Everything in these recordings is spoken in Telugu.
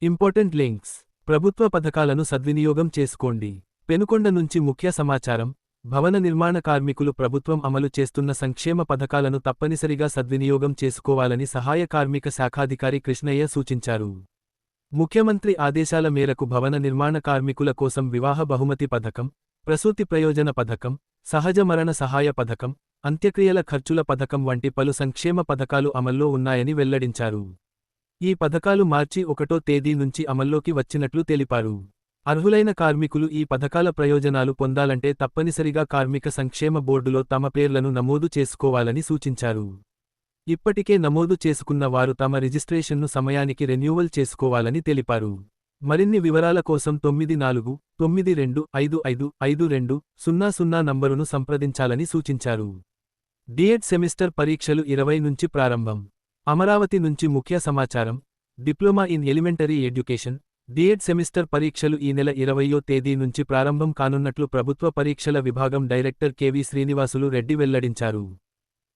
Important links. ప్రభుత్వ పథకాలను సద్వినియోగం చేసుకోండి. పెనుకొండ నుంచి ముఖ్య సమాచారం. భవన నిర్మాణ కార్మికులు ప్రభుత్వం అమలు చేస్తున్న సంక్షేమ పథకాలను తప్పనిసరిగా సద్వినియోగం చేసుకోవాలని సహాయ కార్మిక శాఖాధికారి కృష్ణయ్య సూచించారు. ముఖ్యమంత్రి ఆదేశాల మేరకు భవన నిర్మాణ కార్మికుల కోసం వివాహ బహుమతి పథకం, ప్రసూతి ప్రయోజన పథకం, సహజ మరణ సహాయ పథకం, అంత్యక్రియల ఖర్చుల పథకం వంటి పలు సంక్షేమ పథకాలు అమల్లో ఉన్నాయని వెల్లడించారు. ఈ పథకాలు మార్చి 1వ తేదీ నుంచి అమల్లోకి వచ్చినట్లు తెలిపారు. అర్హులైన కార్మికులు ఈ పథకాల ప్రయోజనాలు పొందాలంటే తప్పనిసరిగా కార్మిక సంక్షేమ బోర్డులో తమ పేర్లను నమోదు చేసుకోవాలని సూచించారు. ఇప్పటికే నమోదు చేసుకున్న వారు తమ రిజిస్ట్రేషన్ను సమయానికి రెన్యూవల్ చేసుకోవాలని తెలిపారు. మరిన్ని వివరాల కోసం 9492555500 నంబరును సంప్రదించాలని సూచించారు. డిఎడ్ సెమిస్టర్ పరీక్షలు 20 నుంచి ప్రారంభం. అమరావతి నుంచి ముఖ్య సమాచారం. Diploma in elementary education DEd semester పరీక్షలు ఈ నెల 20వ తేదీ నుంచి ప్రారంభం కానున్నట్లు ప్రభుత్వ పరీక్షల విభాగం డైరెక్టర్ కెవి శ్రీనివాసులు రెడ్డి వెల్లడించారు.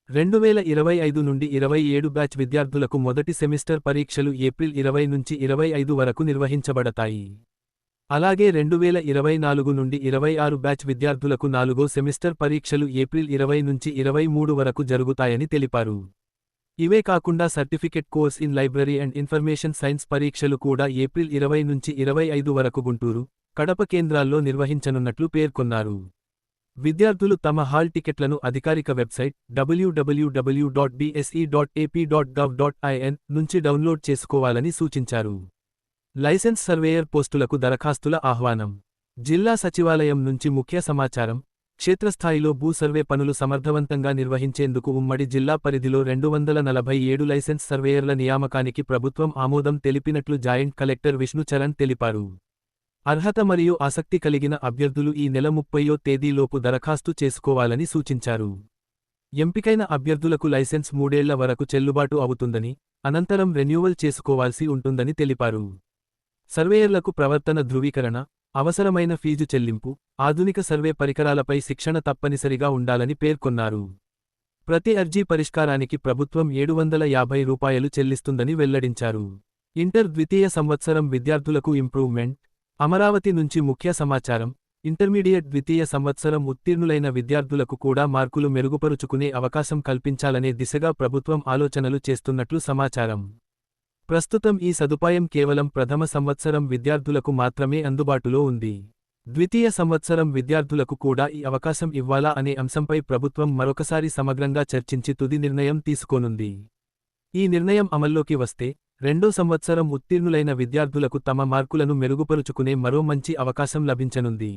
2025 నుండి 27 బ్యాచ్ విద్యార్థులకు మొదటి సెమిస్టర్ పరీక్షలు ఏప్రిల్ 20 నుంచి 25 వరకు నిర్వహించబడతాయి. అలాగే 2024 నుండి 26 బ్యాచ్ విద్యార్థులకు 4వ సెమిస్టర్ పరీక్షలు ఏప్రిల్ 20 నుంచి 23 వరకు జరుగుతాయని తెలిపారు. ఇవే కాకుండా certificate course in library and information science పరీక్షలు కూడా ఏప్రిల్ 20 నుంచి 25 వరకు గుంటూరు, కడప కేంద్రాల్లో నిర్వహించనున్నట్లు పేర్కొన్నారు. విద్యార్థులు తమ హాల్ టికెట్లను అధికారిక వెబ్సైట్ www.bse.ap.gov.in నుంచి డౌన్లోడ్ చేసుకోవాలని సూచించారు. లైసెన్స్ సర్వేయర్ పోస్టులకు దరఖాస్తుల ఆహ్వానం. జిల్లా సచివాలయం నుంచి ముఖ్య సమాచారం. క్షేత్రస్థాయిలో భూ సర్వే పనులు సమర్థవంతంగా నిర్వహించేందుకు ఉమ్మడి జిల్లా పరిధిలో 247 లైసెన్స్ సర్వేయర్ల నియామకానికి ప్రభుత్వం ఆమోదం తెలిపినట్లు జాయింట్ కలెక్టర్ విష్ణు చరణ్ తెలిపారు. అర్హత మరియు ఆసక్తి కలిగిన అభ్యర్థులు ఈ నెల 30వ తేదీలోపు దరఖాస్తు చేసుకోవాలని సూచించారు. ఎంపికైన అభ్యర్థులకు లైసెన్స్ 3 ఏళ్ల వరకు చెల్లుబాటు అవుతుందని, అనంతరం రెన్యూవల్ చేసుకోవాల్సి ఉంటుందని తెలిపారు. సర్వేయర్లకు ప్రవర్తన ధృవీకరణ, అవసరమైన ఫీజు చెల్లింపు, ఆధునిక సర్వే పరికరాలపై శిక్షణ తప్పనిసరిగా ఉండాలని పేర్కొన్నారు. ప్రతి అర్జీ పరిష్కారానికి ప్రభుత్వం రూ. 750 చెల్లిస్తుందని వెల్లడించారు. ఇంటర్ ద్వితీయ సంవత్సరం విద్యార్థులకు ఇంప్రూవ్మెంట్. అమరావతి నుంచి ముఖ్య సమాచారం. ఇంటర్మీడియట్ ద్వితీయ సంవత్సరం ఉత్తీర్ణులైన విద్యార్థులకు కూడా మార్కులు మెరుగుపరుచుకునే అవకాశం కల్పించాలనే దిశగా ప్రభుత్వం ఆలోచనలు చేస్తున్నట్లు సమాచారం. ప్రస్తుతం ఈ సదుపాయం కేవలం ప్రథమ సంవత్సరం విద్యార్థులకు మాత్రమే అందుబాటులో ఉంది. ద్వితీయ సంవత్సరం విద్యార్థులకు కూడా ఈ అవకాశం ఇవ్వాలా అనే అంశంపై ప్రభుత్వం మరొకసారి సమగ్రంగా చర్చించి తుది నిర్ణయం తీసుకోనుంది. ఈ నిర్ణయం అమల్లోకి వస్తే రెండో సంవత్సరం ఉత్తీర్ణులైన విద్యార్థులకు తమ మార్కులను మెరుగుపరుచుకునే మరో మంచి అవకాశం లభించనుంది.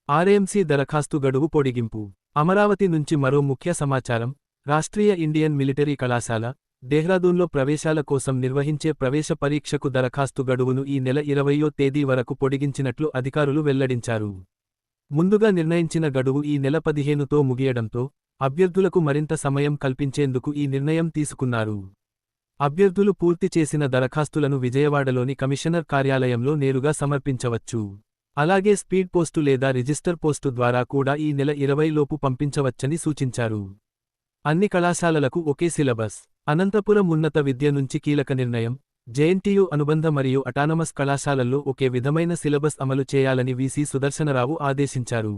ఆర్ఎంసీ దరఖాస్తు గడువు పొడిగింపు. అమరావతి నుంచి మరో ముఖ్య సమాచారం. రాష్ట్రీయ ఇండియన్ మిలిటరీ కళాశాల, డెహ్రాదూన్లో ప్రవేశాల కోసం నిర్వహించే ప్రవేశ పరీక్షకు దరఖాస్తు గడువును ఈ నెల 20వ తేదీ వరకు పొడిగించినట్లు అధికారులు వెల్లడించారు. ముందుగా నిర్ణయించిన గడువు ఈ నెల 15తో ముగియడంతో అభ్యర్థులకు మరింత సమయం కల్పించేందుకు ఈ నిర్ణయం తీసుకున్నారు. అభ్యర్థులు పూర్తి చేసిన దరఖాస్తులను విజయవాడలోని కమిషనర్ కార్యాలయంలో నేరుగా సమర్పించవచ్చు. అలాగే స్పీడ్ పోస్టు లేదా రిజిస్టర్ పోస్టు ద్వారా కూడా ఈ నెల 20 లోపు పంపించవచ్చని సూచించారు. అన్ని కళాశాలలకు ఒకే సిలబస్. అనంతపురం ఉన్నత విద్య నుంచి కీలక నిర్ణయం. జేఎన్టీయూ అనుబంధ మరియు అటానమస్ కళాశాలల్లో ఒకే విధమైన సిలబస్ అమలు చేయాలని వీసీ సుదర్శనరావు ఆదేశించారు.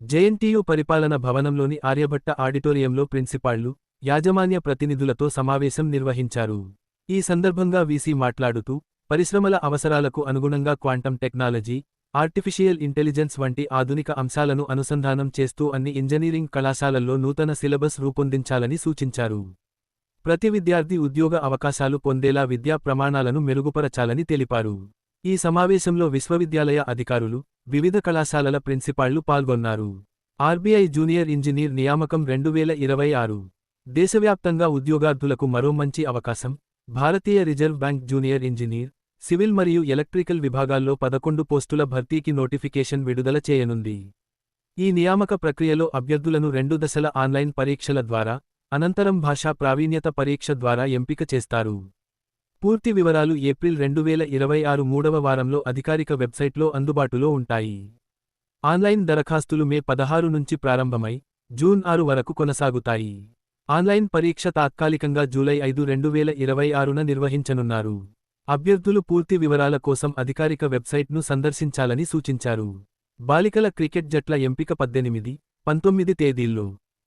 జేఎన్టీయూ పరిపాలన భవనంలోని ఆర్యభట్ట ఆడిటోరియంలో ప్రిన్సిపాళ్లు, యాజమాన్య ప్రతినిధులతో సమావేశం నిర్వహించారు. ఈ సందర్భంగా వీసీ మాట్లాడుతూ, పరిశ్రమల అవసరాలకు అనుగుణంగా క్వాంటం టెక్నాలజీ, ఆర్టిఫిషియల్ ఇంటెలిజెన్స్ వంటి ఆధునిక అంశాలను అనుసంధానం చేస్తూ అన్ని ఇంజనీరింగ్ కళాశాలల్లో నూతన సిలబస్ రూపొందించాలని సూచించారు. ప్రతి విద్యార్థి ఉద్యోగ అవకాశాలు పొందేలా విద్యా ప్రమాణాలను మెరుగుపరచాలని తెలిపారు. ఈ సమావేశంలో విశ్వవిద్యాలయ అధికారులు, వివిధ కళాశాలల ప్రిన్సిపాళ్లు పాల్గొన్నారు. ఆర్బీఐ జూనియర్ ఇంజనీర్ నియామకం 2026. దేశవ్యాప్తంగా ఉద్యోగార్థులకు మరో మంచి అవకాశం. భారతీయ Reserve Bank junior engineer, civil మరియు ఎలక్ట్రికల్ విభాగాల్లో 11 పోస్టుల భర్తీకి నోటిఫికేషన్ విడుదల చేయనుంది. ఈ నియామక ప్రక్రియలో అభ్యర్థులను 2 దశల ఆన్లైన్ పరీక్షల ద్వారా, అనంతరం భాషా ప్రావీణ్యత పరీక్ష ద్వారా ఎంపిక చేస్తారు. పూర్తి వివరాలు ఏప్రిల్ 2026 3వ వారంలో అధికారిక వెబ్సైట్లో అందుబాటులో ఉంటాయి. ఆన్లైన్ దరఖాస్తులు మే 16 నుంచి ప్రారంభమై జూన్ 6 వరకు కొనసాగుతాయి. ఆన్లైన్ పరీక్ష తాత్కాలికంగా జూలై 5, 2026న నిర్వహించనున్నారు. అభ్యర్థులు పూర్తి వివరాల కోసం అధికారిక వెబ్సైట్ను సందర్శించాలని సూచించారు. బాలికల క్రికెట్ జట్ల ఎంపిక 18, 19 తేదీల్లో.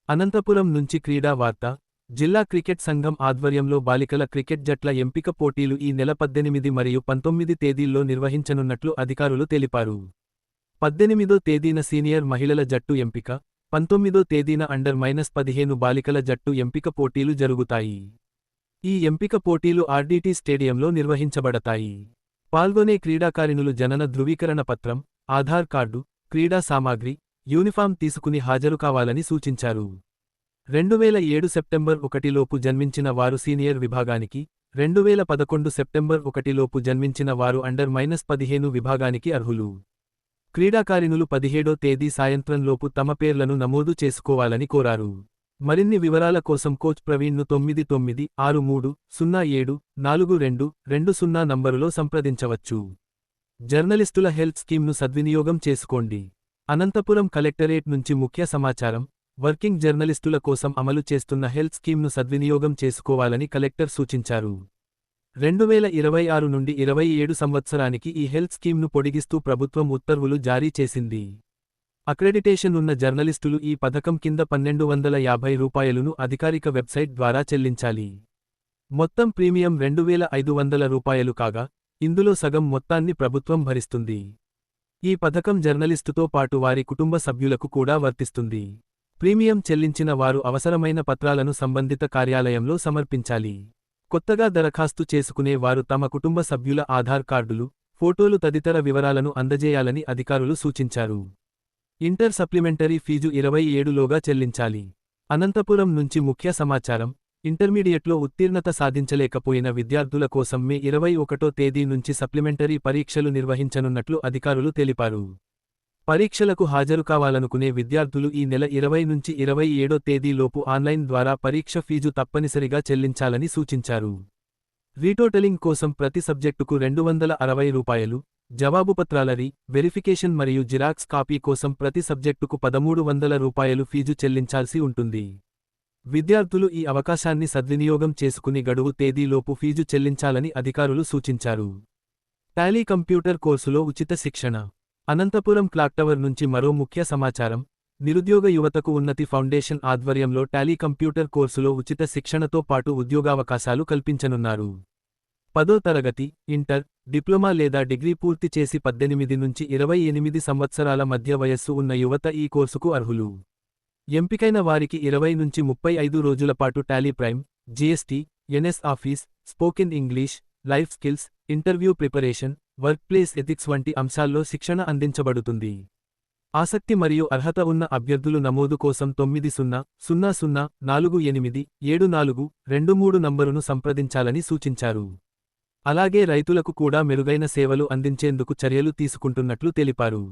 అనంతపురం నుంచి క్రీడా వార్త. జిల్లా క్రికెట్ సంఘం ఆధ్వర్యంలో బాలికల క్రికెట్ జట్ల ఎంపిక పోటీలు ఈ నెల 18 మరియు 19 తేదీల్లో నిర్వహించనున్నట్లు అధికారులు తెలిపారు. 18వ తేదీన సీనియర్ మహిళల జట్టు ఎంపిక, 19వ తేదీన అండర్-15 బాలికల జట్టు ఎంపిక పోటీలు జరుగుతాయి. ఈ ఎంపిక పోటీలు ఆర్డీటీ స్టేడియంలో నిర్వహించబడతాయి. పాల్గొనే క్రీడాకారిణులు జనన ధృవీకరణ పత్రం, ఆధార్ కార్డు, క్రీడా సామాగ్రి, యూనిఫామ్ తీసుకుని హాజరు కావాలని సూచించారు. 2007 సెప్టెంబర్ 1 లోపు జన్మించిన వారు సీనియర్ విభాగానికి, 2011 సెప్టెంబర్ 1 లోపు జన్మించిన వారు అండర్-15 విభాగానికి అర్హులు. క్రీడాకారిణులు 17వ తేదీ సాయంత్రం లోపు తమ పేర్లను నమోదు చేసుకోవాలని కోరారు. మరిన్ని వివరాల కోసం కోచ్ ప్రవీణ్ను 9963074220 నంబరులో సంప్రదించవచ్చు. జర్నలిస్టుల హెల్త్ స్కీమ్ను సద్వినియోగం చేసుకోండి. అనంతపురం కలెక్టరేట్ నుంచి ముఖ్య సమాచారం. వర్కింగ్ జర్నలిస్టుల కోసం అమలు చేస్తున్న హెల్త్ స్కీమ్ను సద్వినియోగం చేసుకోవాలని కలెక్టర్ సూచించారు. 2026 నుండి 27 సంవత్సరానికి ఈ హెల్త్ స్కీమ్ను పొడిగిస్తూ ప్రభుత్వం ఉత్తర్వులు జారీ చేసింది. అక్రెడిటేషన్ ఉన్న జర్నలిస్టులు ఈ పథకం కింద రూ. 1250ను అధికారిక వెబ్సైట్ ద్వారా చెల్లించాలి. మొత్తం ప్రీమియం రూ. 2500 కాగా, ఇందులో సగం మొత్తాన్ని ప్రభుత్వం భరిస్తుంది. ఈ పథకం జర్నలిస్టుతో పాటు వారి కుటుంబ సభ్యులకు కూడా వర్తిస్తుంది. ప్రీమియం చెల్లించిన వారు అవసరమైన పత్రాలను సంబంధిత కార్యాలయంలో సమర్పించాలి. కొత్తగా దరఖాస్తు చేసుకునే వారు తమ కుటుంబ సభ్యుల ఆధార్ కార్డులు, ఫోటోలు తదితర వివరాలను అందజేయాలని అధికారులు సూచించారు. ఇంటర్ సప్లిమెంటరీ ఫీజు 27లోగా చెల్లించాలి. అనంతపురం నుంచి ముఖ్య సమాచారం. ఇంటర్మీడియట్లో ఉత్తీర్ణత సాధించలేకపోయిన విద్యార్థుల కోసం మే 21వ తేదీ నుంచి సప్లిమెంటరీ పరీక్షలు నిర్వహించనున్నట్లు అధికారులు తెలిపారు. పరీక్షలకు హాజరు కావాలనుకునే విద్యార్థులు ఈ నెల 20 నుంచి 27వ తేదీలోపు ఆన్లైన్ ద్వారా పరీక్ష ఫీజు తప్పనిసరిగా చెల్లించాలని సూచించారు. రీటోటలింగ్ కోసం ప్రతి సబ్జెక్టుకు రూ. 260, జవాబుపత్రాల వెరిఫికేషన్ మరియు జిరాక్స్ కాపీ కోసం ప్రతి సబ్జెక్టుకు రూ. 1300 ఫీజు చెల్లించాల్సి ఉంటుంది. విద్యార్థులు ఈ అవకాశాన్ని సద్వినియోగం చేసుకుని గడువు తేదీలోపు ఫీజు చెల్లించాలని అధికారులు సూచించారు. టాలీ కంప్యూటర్ కోర్సులో ఉచిత శిక్షణ. అనంతపురం క్లాక్టవర్ నుంచి మరో ముఖ్య సమాచారం. నిరుద్యోగ యువతకు ఉన్నతి ఫౌండేషన్ ఆధ్వర్యంలో టాలీ కంప్యూటర్ కోర్సులో ఉచిత శిక్షణతో పాటు ఉద్యోగావకాశాలు కల్పించనున్నారు. 10వ తరగతి, ఇంటర్, డిప్లొమా లేదా డిగ్రీ పూర్తి చేసి 18 నుంచి 28 సంవత్సరాల మధ్య వయస్సు ఉన్న యువత ఈ కోర్సుకు అర్హులు. ఎంపికైన వారికి 20 నుంచి 35 రోజుల పాటు Tally Prime, GST, MS Office, spoken English, life skills, interview preparation, workplace ethics వంటి అంశాల్లో శిక్షణ అందించబడుతుంది. ఆసక్తి మరియు అర్హత ఉన్న అభ్యర్థులు నమోదు కోసం 9000487423 నంబరును సంప్రదించాలని సూచించారు. అలాగే రైతులకు కూడా మెరుగైన సేవలు అందించేందుకు చర్యలు తీసుకుంటున్నట్లు తెలిపారు.